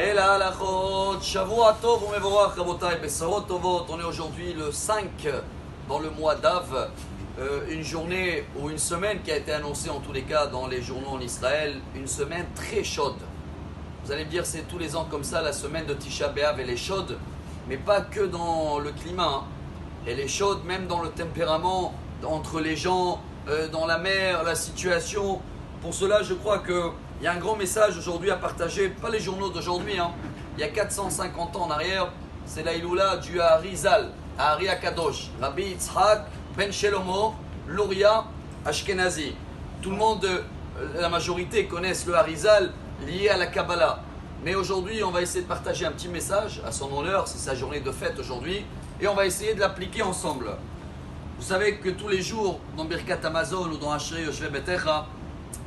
Et la halachot, Shavua Tov u'mevorach rabotai, Besarot Tovot. On est aujourd'hui le 5 dans le mois d'Av, une journée ou une semaine qui a été annoncée en tous les cas dans les journaux en Israël, une semaine très chaude. Vous allez me dire c'est tous les ans comme ça, la semaine de Tisha B'Av elle est chaude, mais pas que dans le climat, Elle est chaude même dans le tempérament entre les gens, dans la mer, la situation. Pour cela je crois qu'il y a un grand message aujourd'hui à partager, pas les journaux d'aujourd'hui, il y a 450 ans en arrière, c'est la Iloula du Harizal, Hari Akadosh, Rabbi Yitzhak Ben Shelomo, Luria Ashkenazi. Tout le monde, la majorité connaissent le Harizal lié à la Kabbalah. Mais aujourd'hui, on va essayer de partager un petit message à son honneur, c'est sa journée de fête aujourd'hui, et on va essayer de l'appliquer ensemble. Vous savez que tous les jours, dans Birkat Amazon ou dans Ashrei Yoshvei Betecha,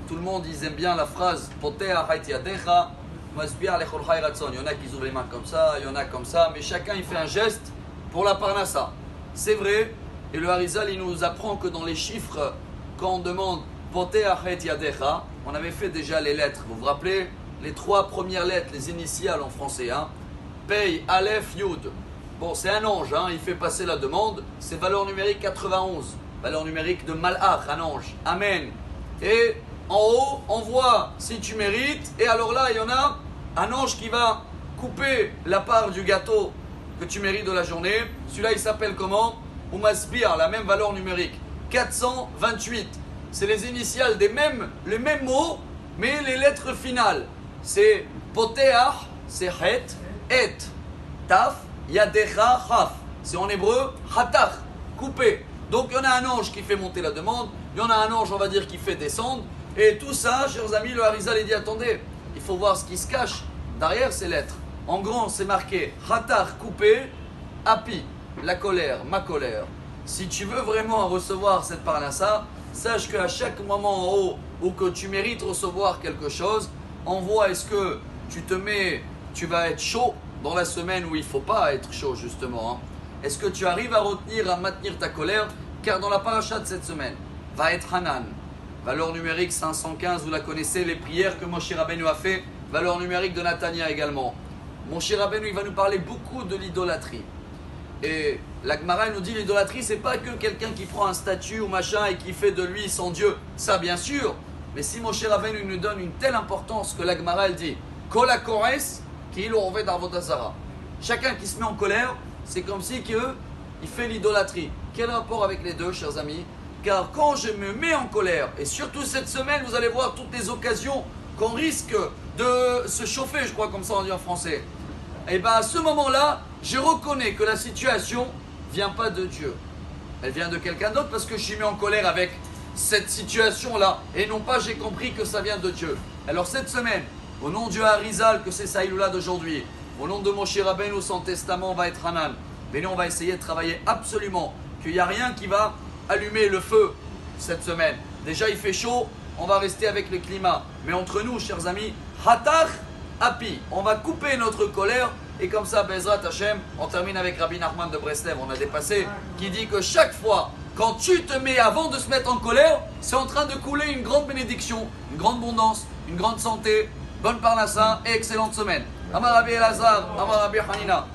tout le monde, ils aiment bien la phrase Poteh Hait Yadecha, Masbiach Lechol Chai Ratzon. Il y en a qui ouvrent les mains comme ça, il y en a comme ça, mais chacun il fait un geste pour la Parnassa. C'est vrai, et le Harizal il nous apprend que dans les chiffres, quand on demande Poteh Hait Yadecha, on avait fait déjà les lettres. Vous vous rappelez les 3 premières lettres, les initiales en français, Pei, Aleph, Yud. Bon, c'est un ange, il fait passer la demande. C'est valeur numérique 91, valeur numérique de Malach, un ange. Amen. Et en haut, on voit si tu mérites. Et alors là, il y en a un ange qui va couper la part du gâteau que tu mérites de la journée. Celui-là, il s'appelle comment? Umasbir, la même valeur numérique. 428. C'est les initiales les mêmes mots, mais les lettres finales. C'est Poteach, c'est Het, Et, Taf, Yadecha, Chaf. C'est en hébreu, Hatach, coupé. Donc il y en a un ange qui fait monter la demande, il y en a un ange, on va dire, qui fait descendre. Et tout ça, chers amis, le Harizal dit attendez, il faut voir ce qui se cache derrière ces lettres. En grand, c'est marqué Hatach, coupé, Api, la colère, ma colère. Si tu veux vraiment recevoir cette parnassa, sache qu'à chaque moment en haut où que tu mérites recevoir quelque chose, envoie est-ce que tu vas être chaud dans la semaine où il ne faut pas être chaud justement. Est-ce que tu arrives à maintenir ta colère? Car dans la paracha de cette semaine, va être Hanan, valeur numérique 515, vous la connaissez, les prières que Moshe Rabbeinu a fait, valeur numérique de Nathania également. Moshe Rabbeinu, il va nous parler beaucoup de l'idolâtrie. Et la Gemara nous dit l'idolâtrie, c'est pas que quelqu'un qui prend un statut ou machin et qui fait de lui son Dieu. Ça, bien sûr. Mais si Moshe Rabbeinu nous donne une telle importance que la Gemara elle dit Kol HaKores Ki'ilu Oved Avodah Zara. Chacun qui se met en colère, c'est comme si il fait l'idolâtrie. Quel rapport avec les deux, chers amis? Car quand je me mets en colère, et surtout cette semaine, vous allez voir toutes les occasions qu'on risque de se chauffer, je crois comme ça on dit en français. Et bien à ce moment-là, je reconnais que la situation ne vient pas de Dieu. Elle vient de quelqu'un d'autre parce que je suis mis en colère avec cette situation-là. Et non pas j'ai compris que ça vient de Dieu. Alors cette semaine, au nom du Harizal, que c'est Saïloula d'aujourd'hui, au nom de Moshe Rabbeinu, son testament va être Hanan. Mais nous on va essayer de travailler absolument qu'il n'y a rien qui va allumer le feu cette semaine. Déjà il fait chaud, on va rester avec le climat. Mais entre nous, chers amis, Hatach Api, on va couper notre colère. Et comme ça, Bezrat Hashem, on termine avec Rabbi Nachman de Breslev, on a dépassé, qui dit que chaque fois, quand tu te mets avant de se mettre en colère, c'est en train de couler une grande bénédiction, une grande abondance, une grande santé, bonne parnassa et excellente semaine. Amar Rabbi Elazar, Amar Rabbi Hanina.